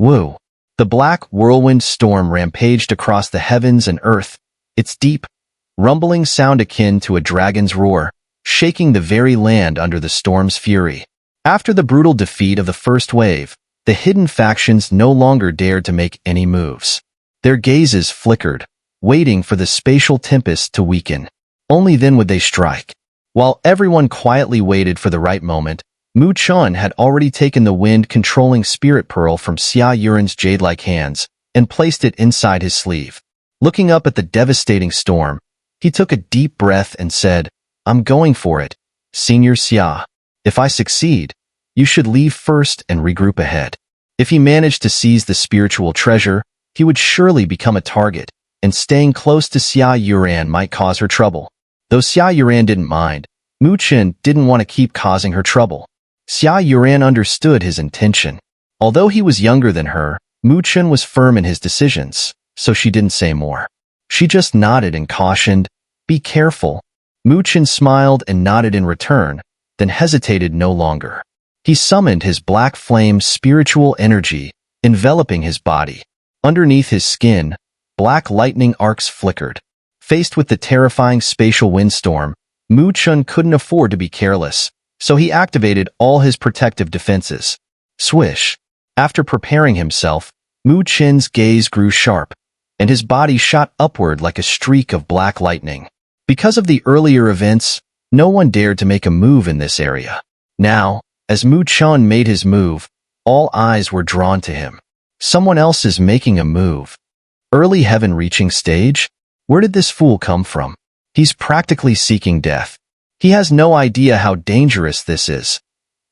Wu. The black whirlwind storm rampaged across the heavens and earth, its deep, rumbling sound akin to a dragon's roar, shaking the very land under the storm's fury. After the brutal defeat of the first wave, the hidden factions no longer dared to make any moves. Their gazes flickered, waiting for the spatial tempest to weaken. Only then would they strike. While everyone quietly waited for the right moment, Chen had already taken the wind-controlling spirit pearl from Xun'er's jade-like hands and placed it inside his sleeve. Looking up at the devastating storm, he took a deep breath and said, "I'm going for it, Senior Xia. If I succeed, you should leave first and regroup ahead." If he managed to seize the spiritual treasure, he would surely become a target, and staying close to Xun'er might cause her trouble. Though Xun'er didn't mind, Chen didn't want to keep causing her trouble. Xun'er understood his intention. Although he was younger than her, Chen was firm in his decisions, so she didn't say more. She just nodded and cautioned, "Be careful." Chen smiled and nodded in return, then hesitated no longer. He summoned his black flame spiritual energy, enveloping his body. Underneath his skin, black lightning arcs flickered. Faced with the terrifying spatial windstorm, Chen couldn't afford to be careless, so he activated all his protective defenses. Swish! After preparing himself, Chen's gaze grew sharp, and his body shot upward like a streak of black lightning. Because of the earlier events, no one dared to make a move in this area. Now, as Chen made his move, all eyes were drawn to him. Someone else is making a move. Early heaven-reaching stage? Where did this fool come from? He's practically seeking death. He has no idea how dangerous this is.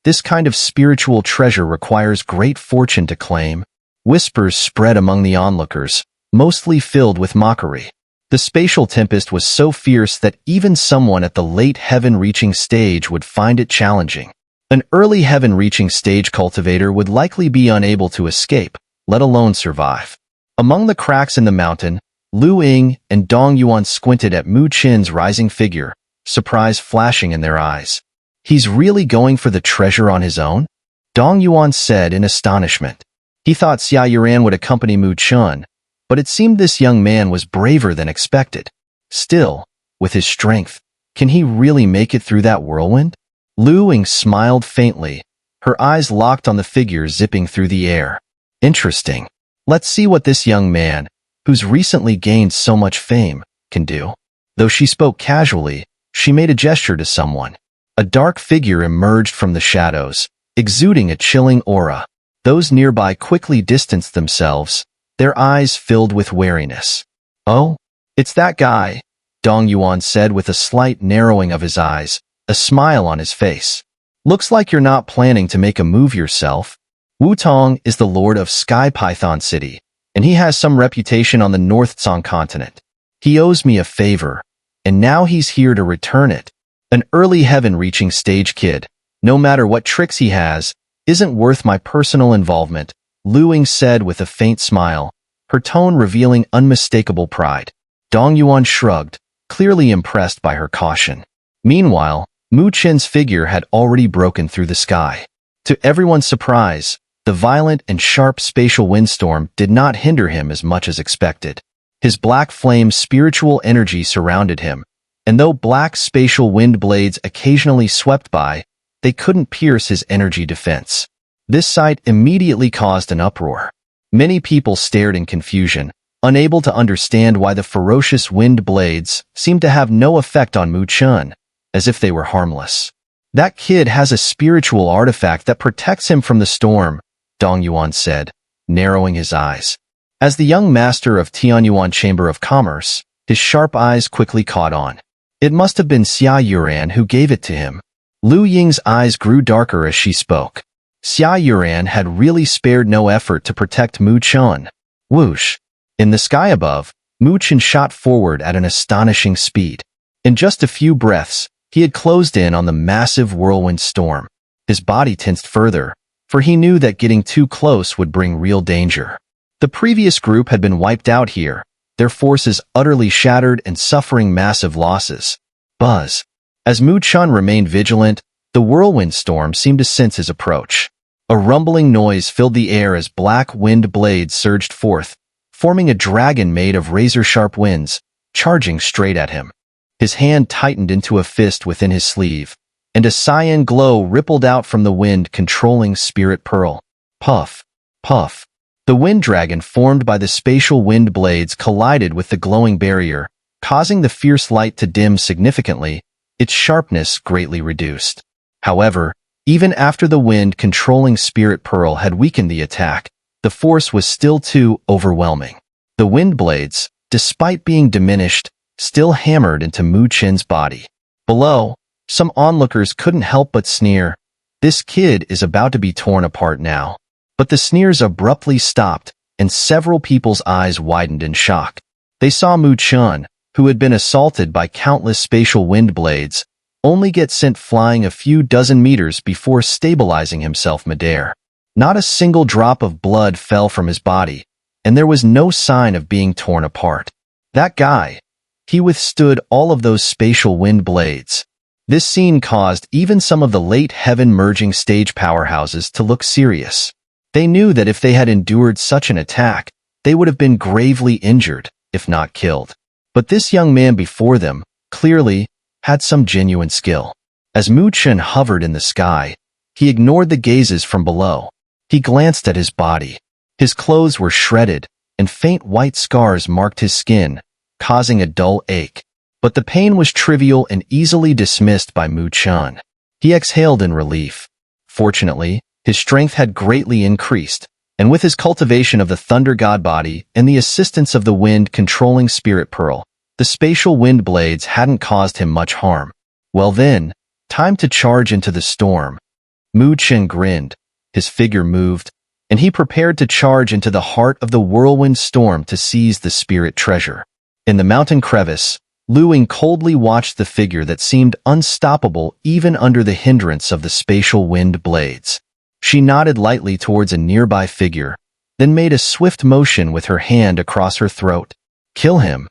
This kind of spiritual treasure requires great fortune to claim. Whispers spread among the onlookers, mostly filled with mockery. The spatial tempest was so fierce that even someone at the late heaven-reaching stage would find it challenging. An early heaven-reaching stage cultivator would likely be unable to escape, let alone survive. Among the cracks in the mountain, Lu Ying and Dong Yuan squinted at Chen's rising figure, surprise flashing in their eyes. "He's really going for the treasure on his own?" Dong Yuan said in astonishment. He thought Xia would accompany Chen, but it seemed this young man was braver than expected. Still, with his strength, can he really make it through that whirlwind? Lu Ying smiled faintly, her eyes locked on the figure zipping through the air. Interesting. Let's see what this young man, who's recently gained so much fame, can do. Though she spoke casually, she made a gesture to someone. A dark figure emerged from the shadows, exuding a chilling aura. Those nearby quickly distanced themselves, their eyes filled with wariness. "Oh, it's that guy," Dong Yuan said with a slight narrowing of his eyes, a smile on his face. "Looks like you're not planning to make a move yourself. Wu Tong is the lord of Sky Python City, and he has some reputation on the North Tsang continent. He owes me a favor, and now he's here to return it. An early heaven-reaching stage kid, no matter what tricks he has, isn't worth my personal involvement," Lu Ying said with a faint smile, her tone revealing unmistakable pride. Dong Yuan shrugged, clearly impressed by her caution. Meanwhile, Chen's figure had already broken through the sky. To everyone's surprise, the violent and sharp spatial windstorm did not hinder him as much as expected. His black flame spiritual energy surrounded him, and though black spatial wind blades occasionally swept by, they couldn't pierce his energy defense. This sight immediately caused an uproar. Many people stared in confusion, unable to understand why the ferocious wind blades seemed to have no effect on Chen, as if they were harmless. "That kid has a spiritual artifact that protects him from the storm," Dong Yuan said, narrowing his eyes. As the young master of Tianyuan Chamber of Commerce, his sharp eyes quickly caught on. It must have been Xia who gave it to him. Lu Ying's eyes grew darker as she spoke. Xia had really spared no effort to protect Chen. Whoosh! In the sky above, Chen shot forward at an astonishing speed. In just a few breaths, he had closed in on the massive whirlwind storm. His body tensed further, for he knew that getting too close would bring real danger. The previous group had been wiped out here, their forces utterly shattered and suffering massive losses. Buzz. As Chen remained vigilant, the whirlwind storm seemed to sense his approach. A rumbling noise filled the air as black wind blades surged forth, forming a dragon made of razor-sharp winds, charging straight at him. His hand tightened into a fist within his sleeve, and a cyan glow rippled out from the wind controlling Spirit Pearl. Puff, puff. The wind dragon formed by the spatial wind blades collided with the glowing barrier, causing the fierce light to dim significantly, its sharpness greatly reduced. However, even after the wind controlling Spirit Pearl had weakened the attack, the force was still too overwhelming. The wind blades, despite being diminished, still hammered into Mu Chen's body. Below, some onlookers couldn't help but sneer. This kid is about to be torn apart now. But the sneers abruptly stopped, and several people's eyes widened in shock. They saw Mu Chen, who had been assaulted by countless spatial wind blades, only get sent flying a few dozen meters before stabilizing himself midair. Not a single drop of blood fell from his body, and there was no sign of being torn apart. That guy, he withstood all of those spatial wind blades. This scene caused even some of the late heaven-merging stage powerhouses to look serious. They knew that if they had endured such an attack, they would have been gravely injured, if not killed. But this young man before them, clearly, had some genuine skill. As Mu Chen hovered in the sky, he ignored the gazes from below. He glanced at his body. His clothes were shredded, and faint white scars marked his skin, causing a dull ache. But the pain was trivial and easily dismissed by Mu Chen. He exhaled in relief. Fortunately, his strength had greatly increased, and with his cultivation of the Thunder God body and the assistance of the wind controlling Spirit Pearl, the spatial wind blades hadn't caused him much harm. Well then, time to charge into the storm. Mu Chen grinned. His figure moved, and he prepared to charge into the heart of the whirlwind storm to seize the spirit treasure. In the mountain crevice, Lu Ying coldly watched the figure that seemed unstoppable even under the hindrance of the spatial wind blades. She nodded lightly towards a nearby figure, then made a swift motion with her hand across her throat. Kill him.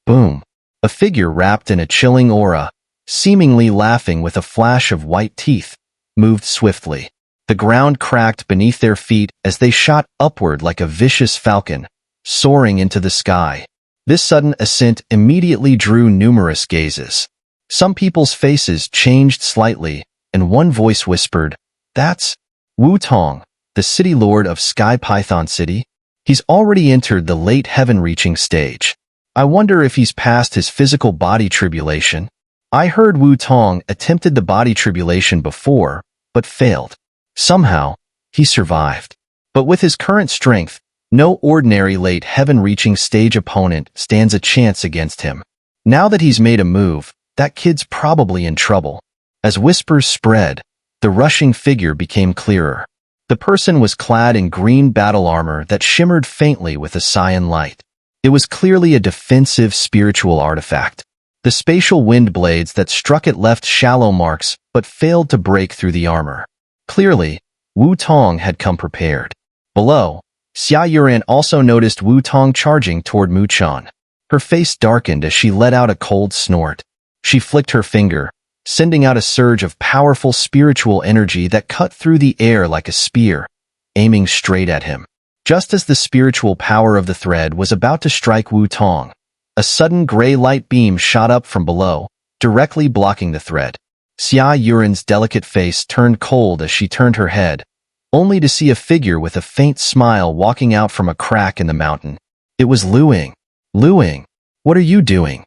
Boom. A figure wrapped in a chilling aura, seemingly laughing with a flash of white teeth, moved swiftly. The ground cracked beneath their feet as they shot upward like a vicious falcon, soaring into the sky. This sudden ascent immediately drew numerous gazes. Some people's faces changed slightly, and one voice whispered, "That's Wu Tong, the city lord of Sky Python City. He's already entered the late heaven-reaching stage. I wonder if he's past his physical body tribulation." I heard Wu Tong attempted the body tribulation before, but failed. Somehow, he survived. But with his current strength, no ordinary late heaven-reaching stage opponent stands a chance against him. Now that he's made a move, that kid's probably in trouble. As whispers spread, the rushing figure became clearer. The person was clad in green battle armor that shimmered faintly with a cyan light. It was clearly a defensive spiritual artifact. The spatial wind blades that struck it left shallow marks but failed to break through the armor. Clearly, Wu Tong had come prepared. Below, Xun'er also noticed Wu Tong charging toward Mu Chen. Her face darkened as she let out a cold snort. She flicked her finger, sending out a surge of powerful spiritual energy that cut through the air like a spear, aiming straight at him. Just as the spiritual power of the thread was about to strike Wu Tong, a sudden gray light beam shot up from below, directly blocking the thread. Xun'er's delicate face turned cold as she turned her head, only to see a figure with a faint smile walking out from a crack in the mountain. It was Lu Ying. Lu Ying, what are you doing?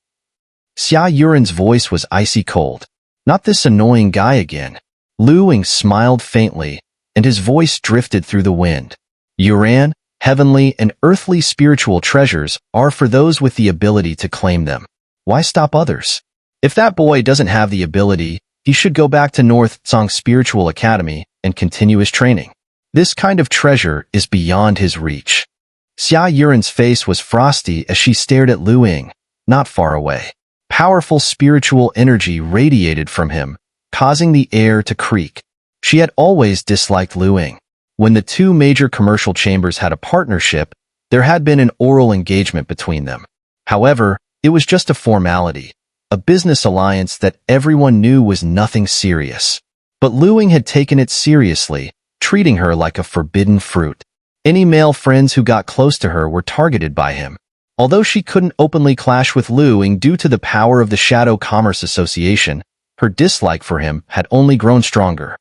Xun'er's voice was icy cold. Not this annoying guy again. Lu Ying smiled faintly, and his voice drifted through the wind. Yuran, heavenly and earthly spiritual treasures are for those with the ability to claim them. Why stop others? If that boy doesn't have the ability, he should go back to North Song Spiritual Academy and continue his training. This kind of treasure is beyond his reach. Xun'er's face was frosty as she stared at Lu Ying, not far away. Powerful spiritual energy radiated from him, causing the air to creak. She had always disliked Lu Ying. When the two major commercial chambers had a partnership, there had been an oral engagement between them. However, it was just a formality, a business alliance that everyone knew was nothing serious. But Lu Ying had taken it seriously, treating her like a forbidden fruit. Any male friends who got close to her were targeted by him. Although she couldn't openly clash with Lu Ying due to the power of the Shadow Commerce Association, her dislike for him had only grown stronger.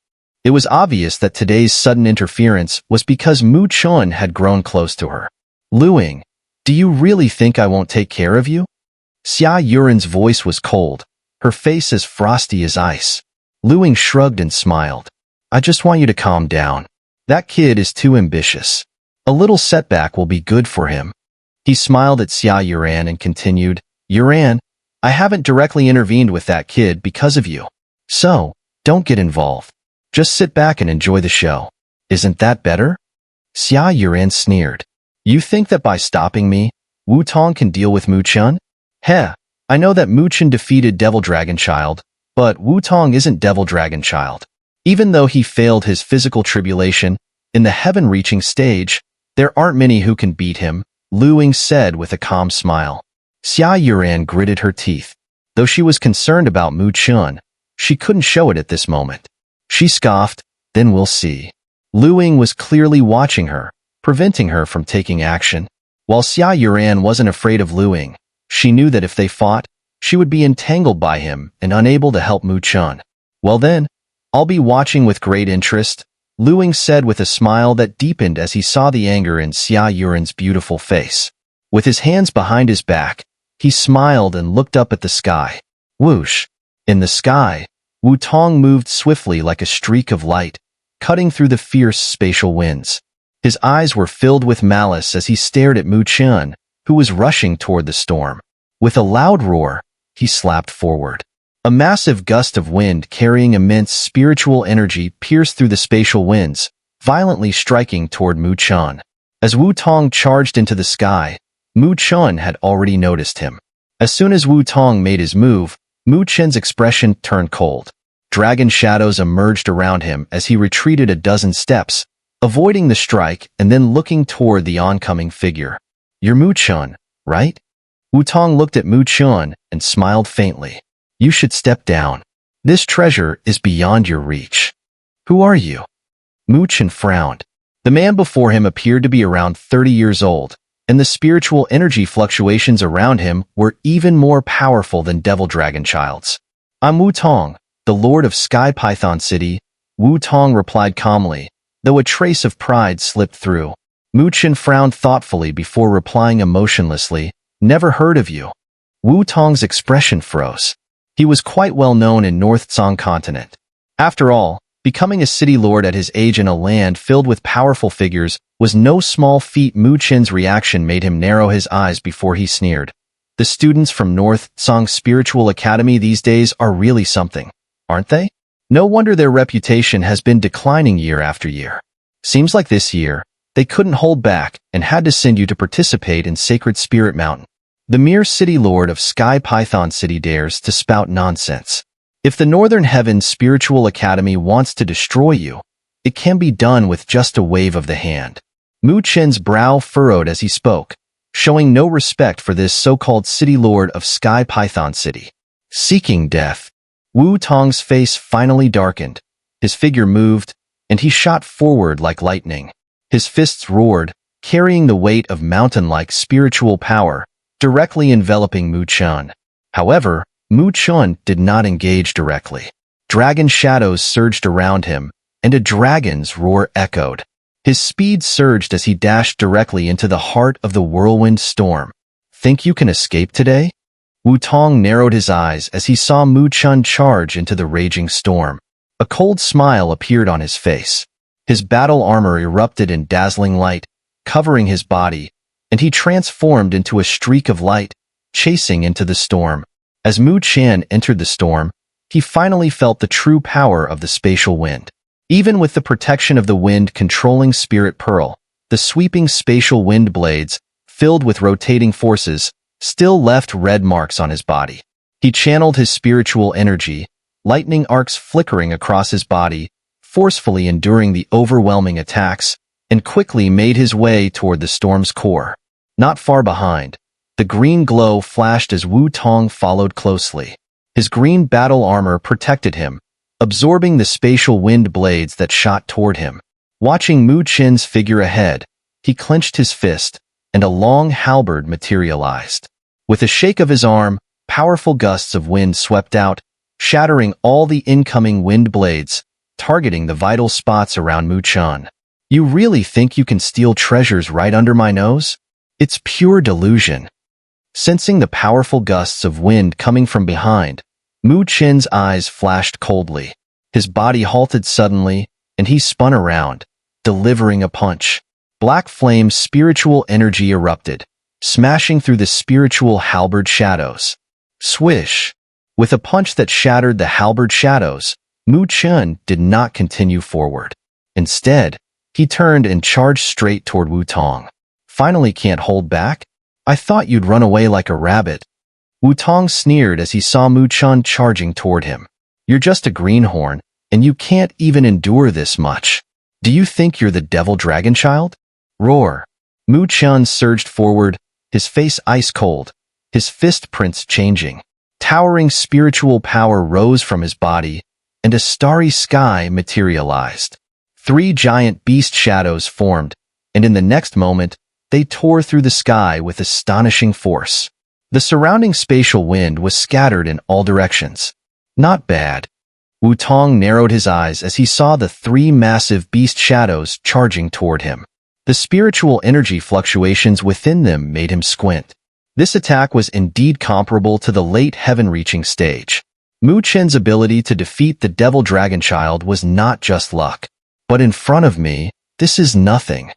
It was obvious that today's sudden interference was because Mu Chen had grown close to her. Lu Ying, do you really think I won't take care of you? Xia Yuren's voice was cold, her face as frosty as ice. Lu Ying shrugged and smiled. I just want you to calm down. That kid is too ambitious. A little setback will be good for him. He smiled at Xia Yuren and continued, Yuren, I haven't directly intervened with that kid because of you. So, don't get involved. Just sit back and enjoy the show. Isn't that better? Xia Yuren sneered. You think that by stopping me, Wu Tong can deal with Mu Chen? Heh, I know that Mu Chen defeated Devil Dragon Child, but Wu Tong isn't Devil Dragon Child. Even though he failed his physical tribulation, in the heaven-reaching stage, there aren't many who can beat him, Lu Ying said with a calm smile. Xia Yuren gritted her teeth. Though she was concerned about Mu Chen, she couldn't show it at this moment. She scoffed, then we'll see. Lu Ying was clearly watching her, preventing her from taking action. While Xia Yuren wasn't afraid of Lu Ying, she knew that if they fought, she would be entangled by him and unable to help Mu Chen. Well then, I'll be watching with great interest, Lu Ying said with a smile that deepened as he saw the anger in Xia Yuren's beautiful face. With his hands behind his back, he smiled and looked up at the sky. Whoosh! In the sky, Wu Tong moved swiftly like a streak of light, cutting through the fierce spatial winds. His eyes were filled with malice as he stared at Mu Chen, who was rushing toward the storm. With a loud roar, he slapped forward. A massive gust of wind carrying immense spiritual energy pierced through the spatial winds, violently striking toward Mu Chen. As Wu Tong charged into the sky, Mu Chen had already noticed him. As soon as Wu Tong made his move, Mu Chen's expression turned cold. Dragon shadows emerged around him as he retreated a dozen steps, avoiding the strike and then looking toward the oncoming figure. You're Mu Chen, right? Wu Tong looked at Mu Chen and smiled faintly. You should step down. This treasure is beyond your reach. Who are you? Mu Chen frowned. The man before him appeared to be around 30 years old, and the spiritual energy fluctuations around him were even more powerful than Devil Dragon Child's. I'm Wu Tong, the Lord of Sky Python City, Wu Tong replied calmly, though a trace of pride slipped through. Mu Chen frowned thoughtfully before replying emotionlessly, Never heard of you. Wu Tong's expression froze. He was quite well known in North Tsang continent. After all, becoming a city lord at his age in a land filled with powerful figures was no small feat. Mu Chen's reaction made him narrow his eyes before he sneered. The students from North Tsang Spiritual Academy these days are really something, aren't they? No wonder their reputation has been declining year after year. Seems like this year, they couldn't hold back and had to send you to participate in Sacred Spirit Mountain. The mere city lord of Sky Python City dares to spout nonsense. If the Northern Heavens Spiritual Academy wants to destroy you, it can be done with just a wave of the hand. Mu Chen's brow furrowed as he spoke, showing no respect for this so-called city lord of Sky Python City. Seeking death. Wu Tong's face finally darkened. His figure moved, and he shot forward like lightning. His fists roared, carrying the weight of mountain-like spiritual power, directly enveloping Mu Chen. However, Mu Chen did not engage directly. Dragon shadows surged around him, and a dragon's roar echoed. His speed surged as he dashed directly into the heart of the whirlwind storm. Think you can escape today? Wu Tong narrowed his eyes as he saw Mu Chen charge into the raging storm. A cold smile appeared on his face. His battle armor erupted in dazzling light, covering his body, and he transformed into a streak of light, chasing into the storm. As Mu Chen entered the storm, he finally felt the true power of the spatial wind. Even with the protection of the wind controlling Spirit Pearl, the sweeping spatial wind blades, filled with rotating forces, still left red marks on his body. He channeled his spiritual energy, lightning arcs flickering across his body, forcefully enduring the overwhelming attacks, and quickly made his way toward the storm's core. Not far behind, the green glow flashed as Wu Tong followed closely. His green battle armor protected him, absorbing the spatial wind blades that shot toward him. Watching Mu Chen's figure ahead, he clenched his fist, and a long halberd materialized. With a shake of his arm, powerful gusts of wind swept out, shattering all the incoming wind blades, targeting the vital spots around Mu Chen. You really think you can steal treasures right under my nose? It's pure delusion. Sensing the powerful gusts of wind coming from behind, Mu Chen's eyes flashed coldly. His body halted suddenly, and he spun around, delivering a punch. Black flame's spiritual energy erupted, smashing through the spiritual halberd shadows. Swish! With a punch that shattered the halberd shadows, Mu Chen did not continue forward. Instead, he turned and charged straight toward Wu Tong. Finally can't hold back? I thought you'd run away like a rabbit. Wu Tong sneered as he saw Mu Chen charging toward him. You're just a greenhorn, and you can't even endure this much. Do you think you're the devil dragon child? Roar! Mu Chen surged forward, his face ice cold, his fist prints changing. Towering spiritual power rose from his body, and a starry sky materialized. 3 giant beast shadows formed, and in the next moment, they tore through the sky with astonishing force. The surrounding spatial wind was scattered in all directions. Not bad. Wu Tong narrowed his eyes as he saw the 3 massive beast shadows charging toward him. The spiritual energy fluctuations within them made him squint. This attack was indeed comparable to the late heaven-reaching stage. Mu Chen's ability to defeat the Devil Dragon Child was not just luck. But in front of me, this is nothing.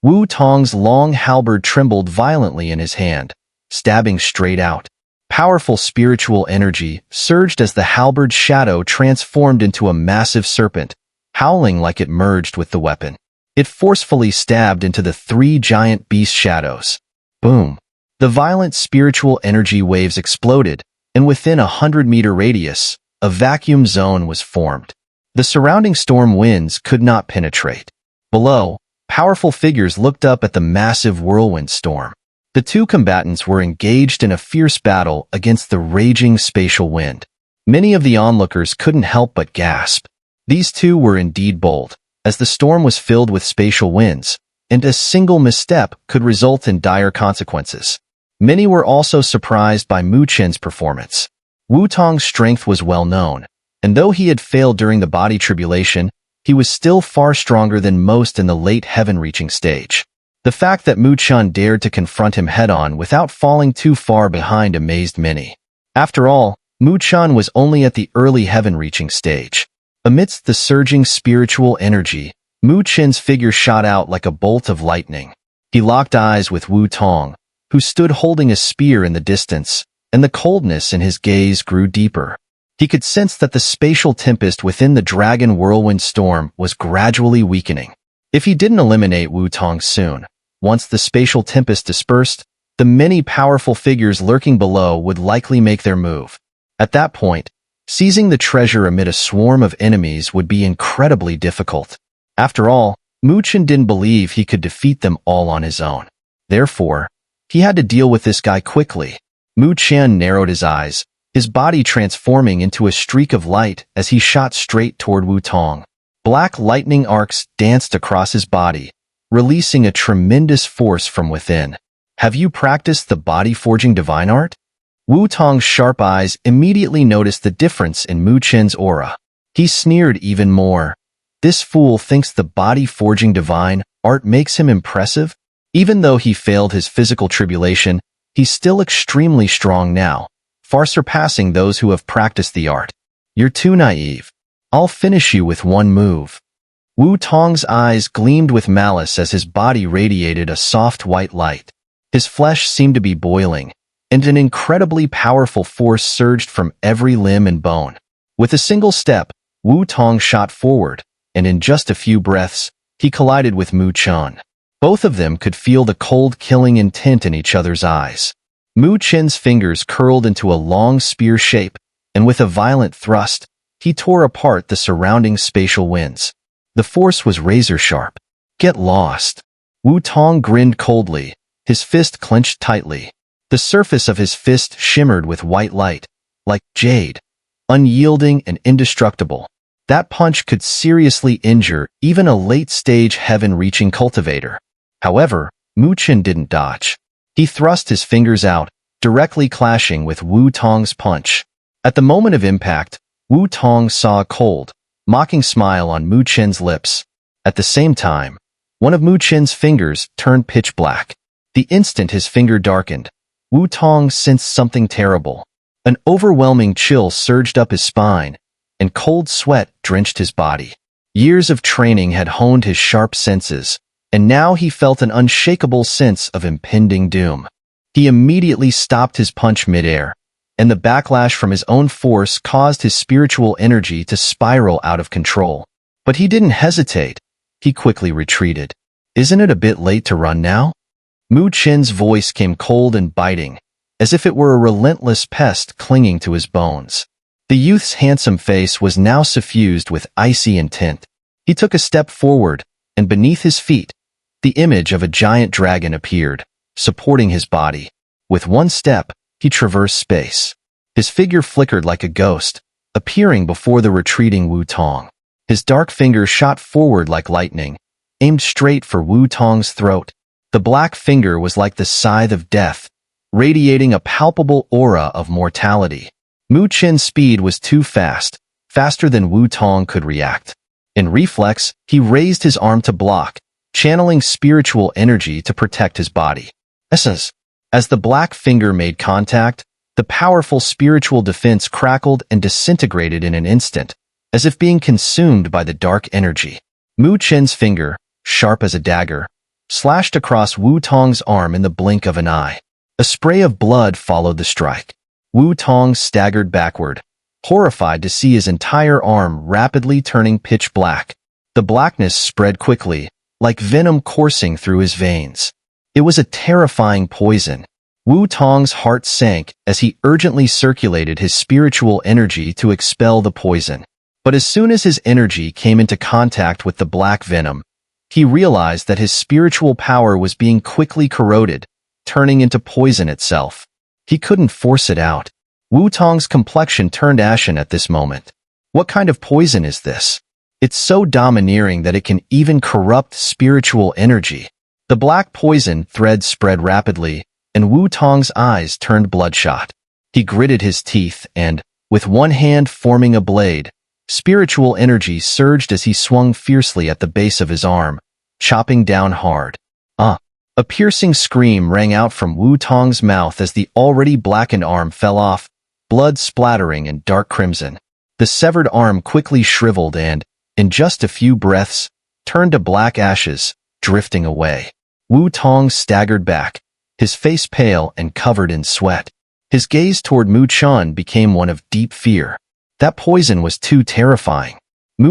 Wu Tong's long halberd trembled violently in his hand, stabbing straight out. Powerful spiritual energy surged as the halberd's shadow transformed into a massive serpent, howling like it merged with the weapon. It forcefully stabbed into the 3 giant beast shadows. Boom! The violent spiritual energy waves exploded, and within a 100-meter radius, a vacuum zone was formed. The surrounding storm winds could not penetrate. Below, powerful figures looked up at the massive whirlwind storm. The 2 combatants were engaged in a fierce battle against the raging spatial wind. Many of the onlookers couldn't help but gasp. These 2 were indeed bold, as the storm was filled with spatial winds, and a single misstep could result in dire consequences. Many were also surprised by Mu Chen's performance. Wu Tong's strength was well known, and though he had failed during the body tribulation, he was still far stronger than most in the late heaven-reaching stage. The fact that Mu Chen dared to confront him head-on without falling too far behind amazed many. After all, Mu Chen was only at the early heaven-reaching stage. Amidst the surging spiritual energy, Mu Chen's figure shot out like a bolt of lightning. He locked eyes with Wu Tong, who stood holding a spear in the distance, and the coldness in his gaze grew deeper. He could sense that the spatial tempest within the dragon whirlwind storm was gradually weakening. If he didn't eliminate Wu Tong soon, once the spatial tempest dispersed, the many powerful figures lurking below would likely make their move. At that point, seizing the treasure amid a swarm of enemies would be incredibly difficult. After all, Mu Chen didn't believe he could defeat them all on his own. Therefore, he had to deal with this guy quickly. Mu Chen narrowed his eyes, his body transforming into a streak of light as he shot straight toward Wu Tong. Black lightning arcs danced across his body, releasing a tremendous force from within. Have you practiced the body-forging divine art? Wu Tong's sharp eyes immediately noticed the difference in Mu Chen's aura. He sneered even more. This fool thinks the body-forging divine art makes him impressive? Even though he failed his physical tribulation, he's still extremely strong now, far surpassing those who have practiced the art. You're too naive. I'll finish you with one move. Wu Tong's eyes gleamed with malice as his body radiated a soft white light. His flesh seemed to be boiling, and an incredibly powerful force surged from every limb and bone. With a single step, Wu Tong shot forward, and in just a few breaths, he collided with Mu Chen. Both of them could feel the cold killing intent in each other's eyes. Mu Chen's fingers curled into a long spear shape, and with a violent thrust, he tore apart the surrounding spatial winds. The force was razor-sharp. Get lost. Wu Tong grinned coldly, his fist clenched tightly. The surface of his fist shimmered with white light, like jade, unyielding and indestructible. That punch could seriously injure even a late-stage heaven-reaching cultivator. However, Chen didn't dodge. He thrust his fingers out, directly clashing with Wu Tong's punch. At the moment of impact, Wu Tong saw a cold, mocking smile on Chen's lips. At the same time, one of Chen's fingers turned pitch black. The instant his finger darkened, Wu Tong sensed something terrible. An overwhelming chill surged up his spine, and cold sweat drenched his body. Years of training had honed his sharp senses, and now he felt an unshakable sense of impending doom. He immediately stopped his punch midair, and the backlash from his own force caused his spiritual energy to spiral out of control. But he didn't hesitate. He quickly retreated. "Isn't it a bit late to run now?" Chen's voice came cold and biting, as if it were a relentless pest clinging to his bones. The youth's handsome face was now suffused with icy intent. He took a step forward, and beneath his feet, the image of a giant dragon appeared, supporting his body. With one step, he traversed space. His figure flickered like a ghost, appearing before the retreating Wu Tong. His dark finger shot forward like lightning, aimed straight for Wu Tong's throat. The black finger was like the scythe of death, radiating a palpable aura of mortality. Chen's speed was too fast, faster than Wu Tong could react. In reflex, he raised his arm to block, channeling spiritual energy to protect his body. As the black finger made contact, the powerful spiritual defense crackled and disintegrated in an instant, as if being consumed by the dark energy. Chen's finger, sharp as a dagger, slashed across Wu Tong's arm in the blink of an eye. A spray of blood followed the strike. Wu Tong staggered backward, horrified to see his entire arm rapidly turning pitch black. The blackness spread quickly, like venom coursing through his veins. It was a terrifying poison. Wu Tong's heart sank as he urgently circulated his spiritual energy to expel the poison. But as soon as his energy came into contact with the black venom, he realized that his spiritual power was being quickly corroded, turning into poison itself. He couldn't force it out. Wu Tong's complexion turned ashen at this moment. What kind of poison is this? It's so domineering that it can even corrupt spiritual energy. The black poison thread spread rapidly, and Wu Tong's eyes turned bloodshot. He gritted his teeth and, with one hand forming a blade, spiritual energy surged as he swung fiercely at the base of his arm, chopping down hard. A piercing scream rang out from Wu Tong's mouth as the already blackened arm fell off, blood splattering in dark crimson. The severed arm quickly shriveled and, in just a few breaths, turned to black ashes, drifting away. Wu Tong staggered back, his face pale and covered in sweat. His gaze toward Chen became one of deep fear. That poison was too terrifying.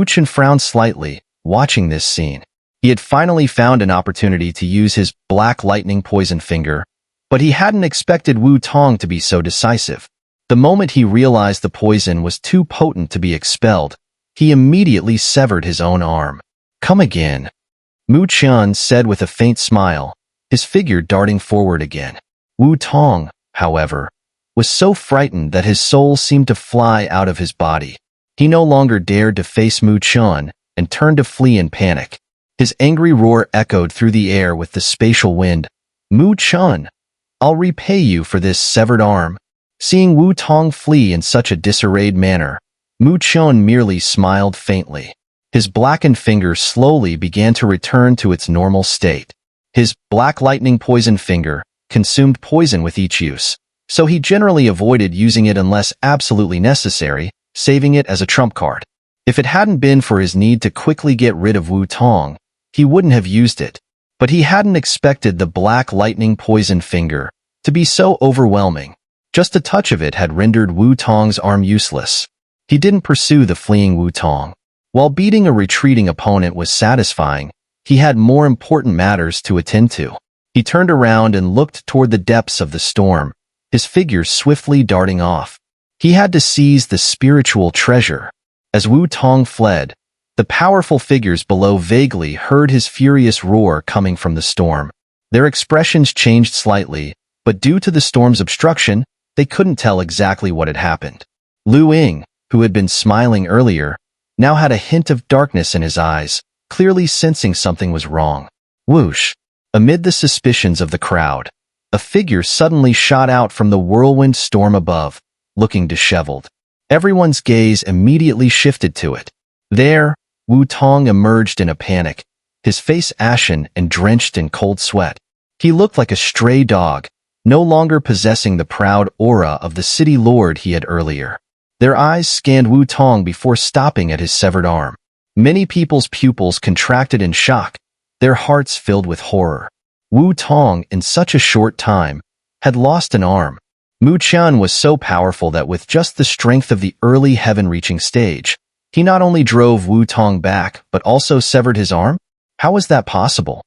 Chen frowned slightly, watching this scene. He had finally found an opportunity to use his black lightning poison finger, but he hadn't expected Wu Tong to be so decisive. The moment he realized the poison was too potent to be expelled, he immediately severed his own arm. "Come again," Chen said with a faint smile, his figure darting forward again. Wu Tong, however, was so frightened that his soul seemed to fly out of his body. He no longer dared to face Chen and turned to flee in panic. His angry roar echoed through the air with the spatial wind. "Chen, I'll repay you for this severed arm." Seeing Wu Tong flee in such a disarrayed manner, Chen merely smiled faintly. His blackened finger slowly began to return to its normal state. His black lightning poison finger consumed poison with each use, so he generally avoided using it unless absolutely necessary, saving it as a trump card. If it hadn't been for his need to quickly get rid of Wu Tong, he wouldn't have used it. But he hadn't expected the black lightning poison finger to be so overwhelming. Just a touch of it had rendered Wu Tong's arm useless. He didn't pursue the fleeing Wu Tong. While beating a retreating opponent was satisfying, he had more important matters to attend to. He turned around and looked toward the depths of the storm, his figure swiftly darting off. He had to seize the spiritual treasure. As Wu Tong fled, the powerful figures below vaguely heard his furious roar coming from the storm. Their expressions changed slightly, but due to the storm's obstruction, they couldn't tell exactly what had happened. Lu Ying, who had been smiling earlier, now had a hint of darkness in his eyes, clearly sensing something was wrong. Whoosh! Amid the suspicions of the crowd, a figure suddenly shot out from the whirlwind storm above, looking disheveled. Everyone's gaze immediately shifted to it. There, Wu Tong emerged in a panic, his face ashen and drenched in cold sweat. He looked like a stray dog, no longer possessing the proud aura of the city lord he had earlier. Their eyes scanned Wu Tong before stopping at his severed arm. Many people's pupils contracted in shock, their hearts filled with horror. Wu Tong, in such a short time, had lost an arm. Chen was so powerful that with just the strength of the early heaven-reaching stage, he not only drove Wu Tong back, but also severed his arm? How was that possible?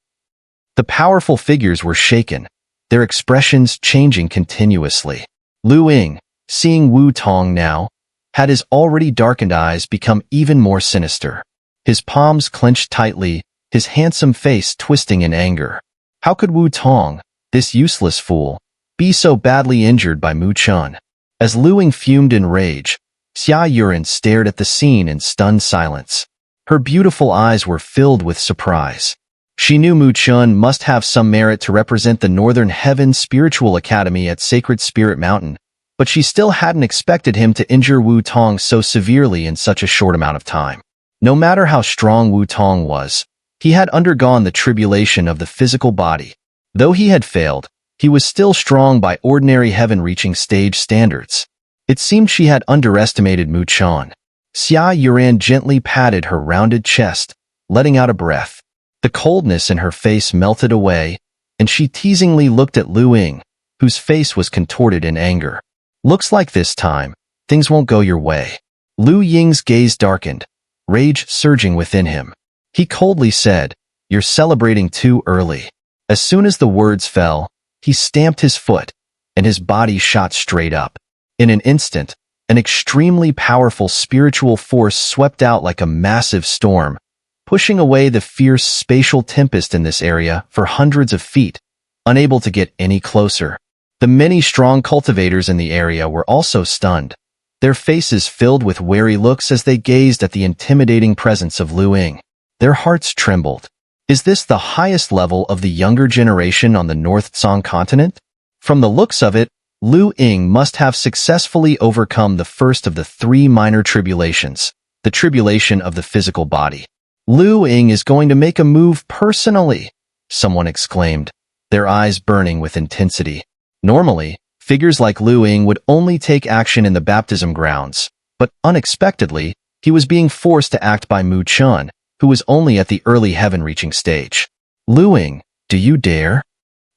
The powerful figures were shaken, their expressions changing continuously. Lu Ying, seeing Wu Tong now, had his already darkened eyes become even more sinister. His palms clenched tightly, his handsome face twisting in anger. How could Wu Tong, this useless fool, be so badly injured by Chen? As Lu Ying fumed in rage, Xun'er stared at the scene in stunned silence. Her beautiful eyes were filled with surprise. She knew Chen must have some merit to represent the Northern Heaven Spiritual Academy at Sacred Spirit Mountain, but she still hadn't expected him to injure Wu Tong so severely in such a short amount of time. No matter how strong Wu Tong was, he had undergone the tribulation of the physical body. Though he had failed, he was still strong by ordinary heaven-reaching stage standards. It seemed she had underestimated Chen. Xun'er gently patted her rounded chest, letting out a breath. The coldness in her face melted away, and she teasingly looked at Lu Ying, whose face was contorted in anger. Looks like this time, things won't go your way. Lu Ying's gaze darkened, rage surging within him. He coldly said, "You're celebrating too early." As soon as the words fell, he stamped his foot, and his body shot straight up. In an instant, an extremely powerful spiritual force swept out like a massive storm, pushing away the fierce spatial tempest in this area for hundreds of feet, unable to get any closer. The many strong cultivators in the area were also stunned, their faces filled with wary looks as they gazed at the intimidating presence of Lu Ying. Their hearts trembled. Is this the highest level of the younger generation on the North Tsang continent? From the looks of it, Lu Ying must have successfully overcome the first of the three minor tribulations, the tribulation of the physical body. Lu Ying is going to make a move personally, someone exclaimed, their eyes burning with intensity. Normally, figures like Lu Ying would only take action in the baptism grounds, but unexpectedly, he was being forced to act by Chen, who was only at the early heaven-reaching stage. Lu Ying, do you dare?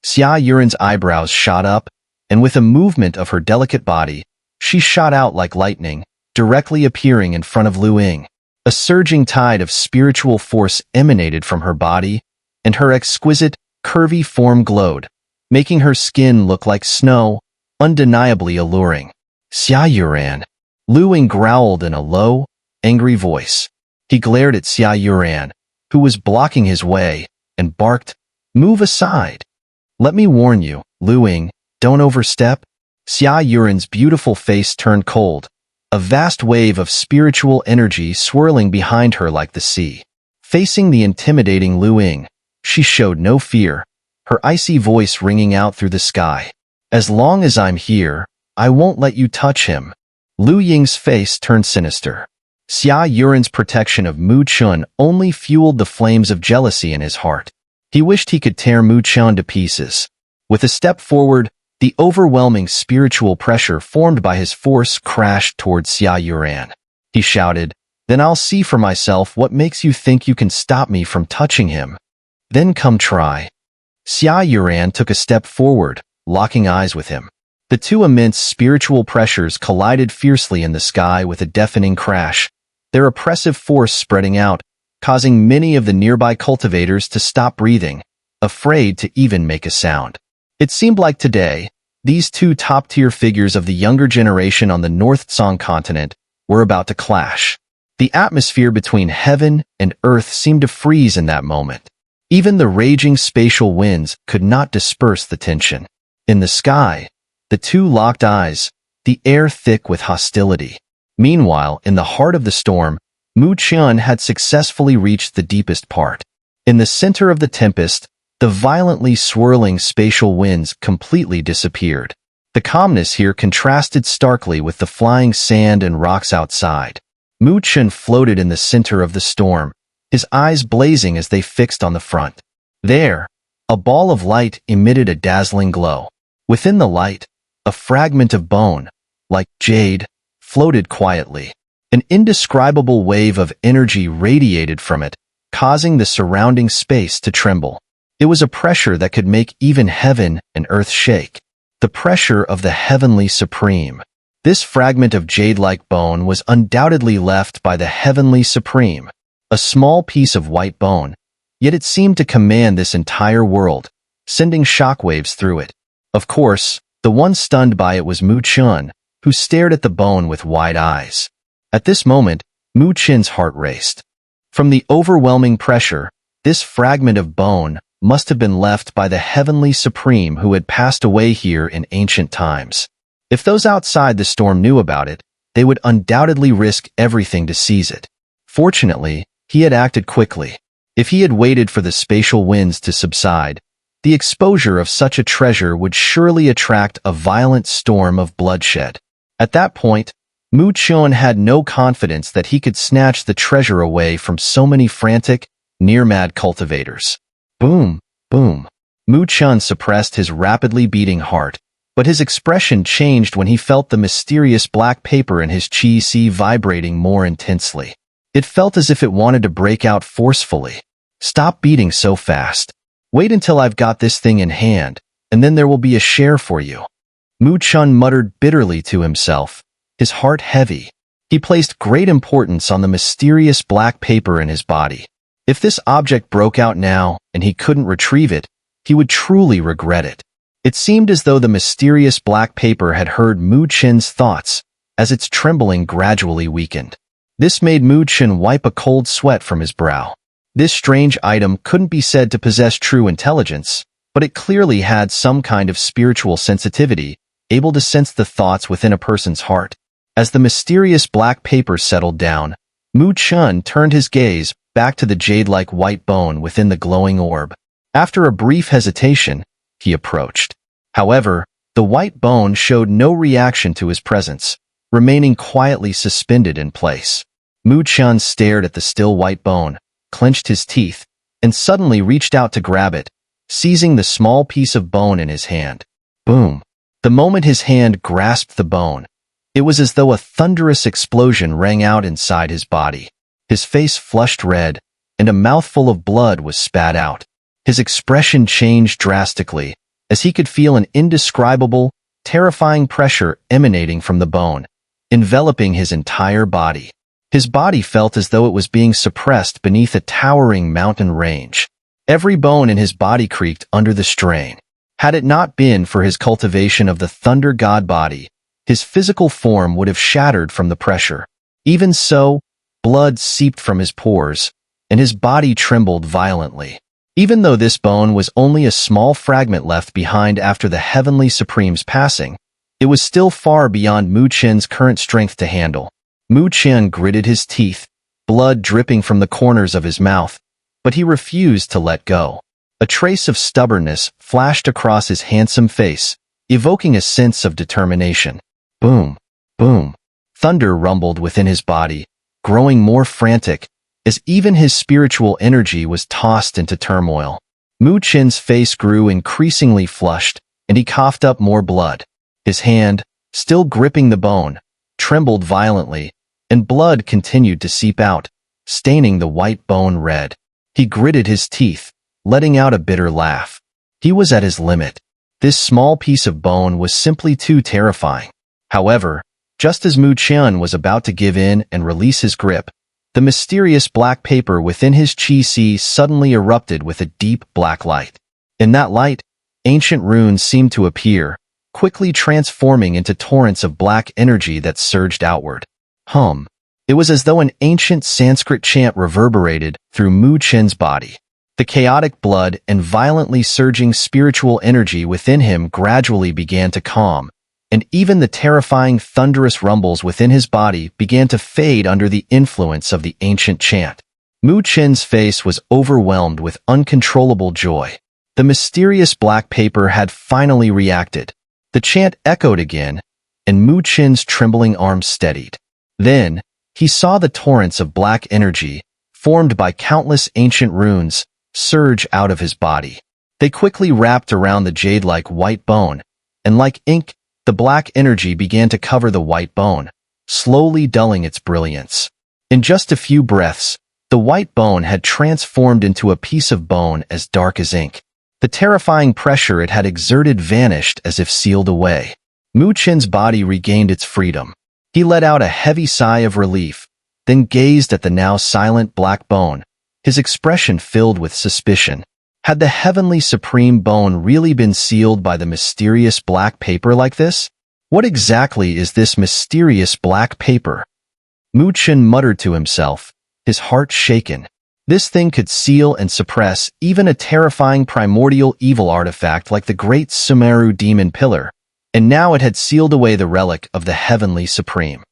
Xun'er's eyebrows shot up, and with a movement of her delicate body, she shot out like lightning, directly appearing in front of Lu Ying. A surging tide of spiritual force emanated from her body, and her exquisite, curvy form glowed, making her skin look like snow, undeniably alluring. Xun'er. Lu Ying growled in a low, angry voice. He glared at Xun'er, who was blocking his way, and barked, "Move aside." "Let me warn you, Lu Ying, don't overstep." Xun'er's beautiful face turned cold, a vast wave of spiritual energy swirling behind her like the sea. Facing the intimidating Lu Ying, she showed no fear, her icy voice ringing out through the sky. "As long as I'm here, I won't let you touch him." Lu Ying's face turned sinister. Xun'er's protection of Chen only fueled the flames of jealousy in his heart. He wished he could tear Chen to pieces. With a step forward, the overwhelming spiritual pressure formed by his force crashed towards Xun'er. He shouted, "Then I'll see for myself what makes you think you can stop me from touching him. Then come try." Xun'er took a step forward, locking eyes with him. The two immense spiritual pressures collided fiercely in the sky with a deafening crash, their oppressive force spreading out, causing many of the nearby cultivators to stop breathing, afraid to even make a sound. It seemed like today, these two top-tier figures of the younger generation on the North Tsang continent were about to clash. The atmosphere between heaven and earth seemed to freeze in that moment. Even the raging spatial winds could not disperse the tension. In the sky, the two locked eyes, the air thick with hostility. Meanwhile, in the heart of the storm, Mu Chen had successfully reached the deepest part. In the center of the tempest, the violently swirling spatial winds completely disappeared. The calmness here contrasted starkly with the flying sand and rocks outside. Mu Chen floated in the center of the storm, his eyes blazing as they fixed on the front. There, a ball of light emitted a dazzling glow. Within the light, a fragment of bone, like jade, floated quietly. An indescribable wave of energy radiated from it, causing the surrounding space to tremble. It was a pressure that could make even heaven and earth shake. The pressure of the Heavenly Supreme. This fragment of jade-like bone was undoubtedly left by the Heavenly Supreme, a small piece of white bone, yet it seemed to command this entire world, sending shockwaves through it. Of course, the one stunned by it was Mu Chen, who stared at the bone with wide eyes. At this moment, Mu Chen's heart raced. From the overwhelming pressure, this fragment of bone must have been left by the Heavenly Supreme who had passed away here in ancient times. If those outside the storm knew about it, they would undoubtedly risk everything to seize it. Fortunately, he had acted quickly. If he had waited for the spatial winds to subside, the exposure of such a treasure would surely attract a violent storm of bloodshed. At that point, Mu Chen had no confidence that he could snatch the treasure away from so many frantic, near-mad cultivators. Boom, boom. Mu Chen suppressed his rapidly beating heart, but his expression changed when he felt the mysterious black paper in his chi vibrating more intensely. It felt as if it wanted to break out forcefully. Stop beating so fast. Wait until I've got this thing in hand, and then there will be a share for you. Mu Chen muttered bitterly to himself, his heart heavy. He placed great importance on the mysterious black paper in his body. If this object broke out now and he couldn't retrieve it, he would truly regret it. It seemed as though the mysterious black paper had heard Mu Chen's thoughts, as its trembling gradually weakened. This made Mu Chen wipe a cold sweat from his brow. This strange item couldn't be said to possess true intelligence, but it clearly had some kind of spiritual sensitivity, able to sense the thoughts within a person's heart. As the mysterious black paper settled down, Mu Chen turned his gaze back to the jade-like white bone within the glowing orb. After a brief hesitation, he approached. However, the white bone showed no reaction to his presence, remaining quietly suspended in place. Mu Chen stared at the still white bone, clenched his teeth, and suddenly reached out to grab it, seizing the small piece of bone in his hand. Boom! The moment his hand grasped the bone, it was as though a thunderous explosion rang out inside his body. His face flushed red, and a mouthful of blood was spat out. His expression changed drastically, as he could feel an indescribable, terrifying pressure emanating from the bone, enveloping his entire body. His body felt as though it was being suppressed beneath a towering mountain range. Every bone in his body creaked under the strain. Had it not been for his cultivation of the Thunder God body, his physical form would have shattered from the pressure. Even so, blood seeped from his pores, and his body trembled violently. Even though this bone was only a small fragment left behind after the Heavenly Supreme's passing, it was still far beyond Mu Chen's current strength to handle. Mu Chen gritted his teeth, blood dripping from the corners of his mouth, but he refused to let go. A trace of stubbornness flashed across his handsome face, evoking a sense of determination. Boom, boom. Thunder rumbled within his body, growing more frantic, as even his spiritual energy was tossed into turmoil. Mu Chen's face grew increasingly flushed, and he coughed up more blood. His hand, still gripping the bone, trembled violently, and blood continued to seep out, staining the white bone red. He gritted his teeth, letting out a bitter laugh. He was at his limit. This small piece of bone was simply too terrifying. However, just as Mu Chen was about to give in and release his grip, the mysterious black paper within his chi suddenly erupted with a deep black light. In that light, ancient runes seemed to appear, quickly transforming into torrents of black energy that surged outward. It was as though an ancient Sanskrit chant reverberated through Mu Chen's body. The chaotic blood and violently surging spiritual energy within him gradually began to calm, and even the terrifying thunderous rumbles within his body began to fade under the influence of the ancient chant. Mu Chen's face was overwhelmed with uncontrollable joy. The mysterious black paper had finally reacted. The chant echoed again, and Mu Chen's trembling arms steadied. Then, he saw the torrents of black energy, formed by countless ancient runes, surge out of his body. They quickly wrapped around the jade-like white bone, and like ink, the black energy began to cover the white bone, slowly dulling its brilliance. In just a few breaths, the white bone had transformed into a piece of bone as dark as ink. The terrifying pressure it had exerted vanished as if sealed away. Mu Chen's body regained its freedom. He let out a heavy sigh of relief, then gazed at the now silent black bone, his expression filled with suspicion. Had the heavenly supreme bone really been sealed by the mysterious black paper like this? What exactly is this mysterious black paper? Mu Chen muttered to himself, his heart shaken. This thing could seal and suppress even a terrifying primordial evil artifact like the great Xun'er demon pillar, and now it had sealed away the relic of the heavenly supreme.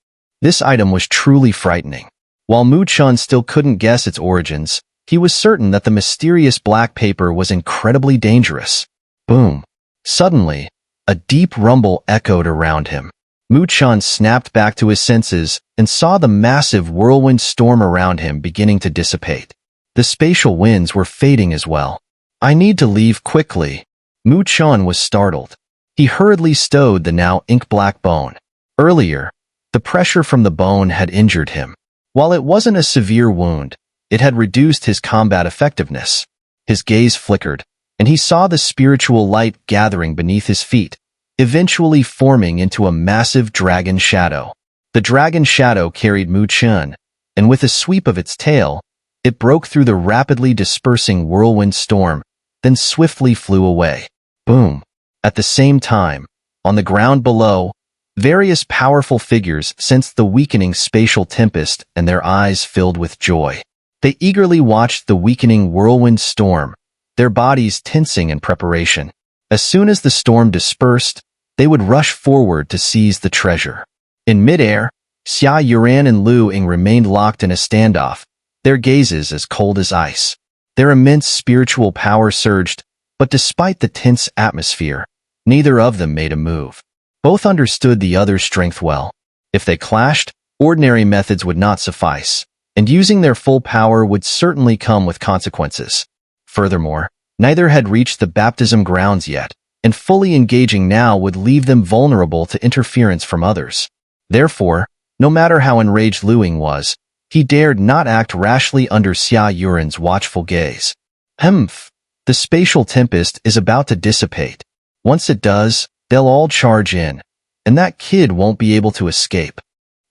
This item was truly frightening. While Mu Chen still couldn't guess its origins, he was certain that the mysterious black paper was incredibly dangerous. Boom! Suddenly, a deep rumble echoed around him. Mu Chen snapped back to his senses and saw the massive whirlwind storm around him beginning to dissipate. The spatial winds were fading as well. I need to leave quickly. Mu Chen was startled. He hurriedly stowed the now ink-black bone. Earlier, the pressure from the bone had injured him. While it wasn't a severe wound, it had reduced his combat effectiveness. His gaze flickered, and he saw the spiritual light gathering beneath his feet, eventually forming into a massive dragon shadow. The dragon shadow carried Mu Chen, and with a sweep of its tail, it broke through the rapidly dispersing whirlwind storm, then swiftly flew away. Boom! At the same time, on the ground below, various powerful figures sensed the weakening spatial tempest and their eyes filled with joy. They eagerly watched the weakening whirlwind storm, their bodies tensing in preparation. As soon as the storm dispersed, they would rush forward to seize the treasure. In midair, Xia Yuran and Lu Ying remained locked in a standoff, their gazes as cold as ice. Their immense spiritual power surged, but despite the tense atmosphere, neither of them made a move. Both understood the other's strength well. If they clashed, ordinary methods would not suffice, and using their full power would certainly come with consequences. Furthermore, neither had reached the baptism grounds yet, and fully engaging now would leave them vulnerable to interference from others. Therefore, no matter how enraged Lu Ying was, he dared not act rashly under Xia Yuran's watchful gaze. Humph! The spatial tempest is about to dissipate. Once it does, they'll all charge in, and that kid won't be able to escape.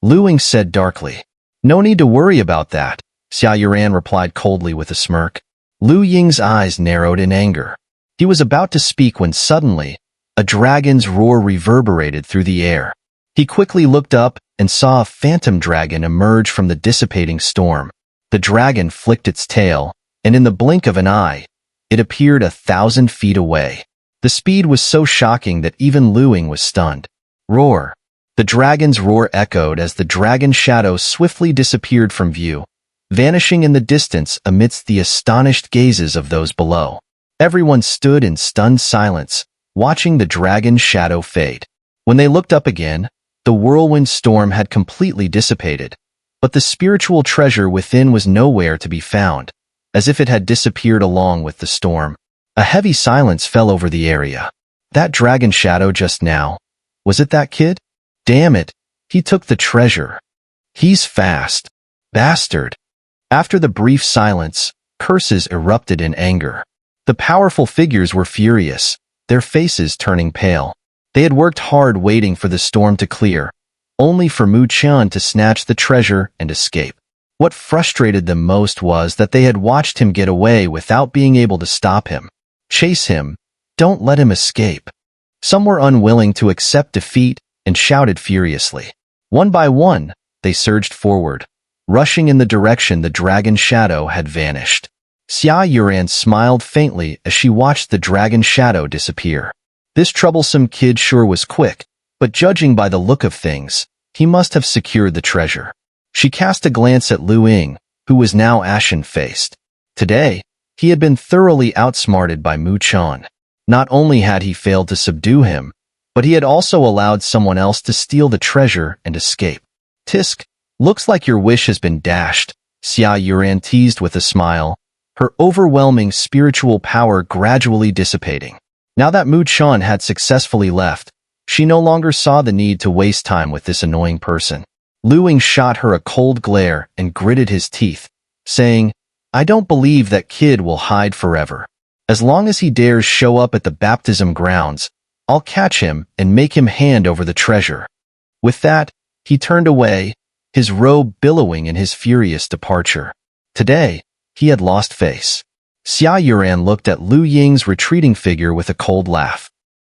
Lu Ying said darkly. No need to worry about that, Xia Yuran replied coldly with a smirk. Lu Ying's eyes narrowed in anger. He was about to speak when suddenly, a dragon's roar reverberated through the air. He quickly looked up and saw a phantom dragon emerge from the dissipating storm. The dragon flicked its tail, and in the blink of an eye, it appeared 1,000 feet away. The speed was so shocking that even Lu Ying was stunned. Roar! The dragon's roar echoed as the dragon shadow swiftly disappeared from view, vanishing in the distance amidst the astonished gazes of those below. Everyone stood in stunned silence, watching the dragon's shadow fade. When they looked up again, the whirlwind storm had completely dissipated, but the spiritual treasure within was nowhere to be found, as if it had disappeared along with the storm. A heavy silence fell over the area. That dragon shadow just now, was it that kid? Damn it, he took the treasure. He's fast. Bastard. After the brief silence, curses erupted in anger. The powerful figures were furious, their faces turning pale. They had worked hard waiting for the storm to clear, only for Mu Chen to snatch the treasure and escape. What frustrated them most was that they had watched him get away without being able to stop him. Chase him, don't let him escape. Some were unwilling to accept defeat and shouted furiously. One by one, they surged forward, rushing in the direction the dragon shadow had vanished. Xia Yuran smiled faintly as she watched the dragon shadow disappear. This troublesome kid sure was quick, but judging by the look of things, he must have secured the treasure. She cast a glance at Lu Ying, who was now ashen-faced. Today, he had been thoroughly outsmarted by Mu Chan. Not only had he failed to subdue him, but he had also allowed someone else to steal the treasure and escape. Tisk, looks like your wish has been dashed, Xia Yuran teased with a smile, her overwhelming spiritual power gradually dissipating. Now that Mu Chan had successfully left, she no longer saw the need to waste time with this annoying person. Lu Ying shot her a cold glare and gritted his teeth, saying, I don't believe that kid will hide forever. As long as he dares show up at the baptism grounds, I'll catch him and make him hand over the treasure. With that, he turned away, his robe billowing in his furious departure. Today, he had lost face. Xia Yuran looked at Lu Ying's retreating figure with a cold laugh.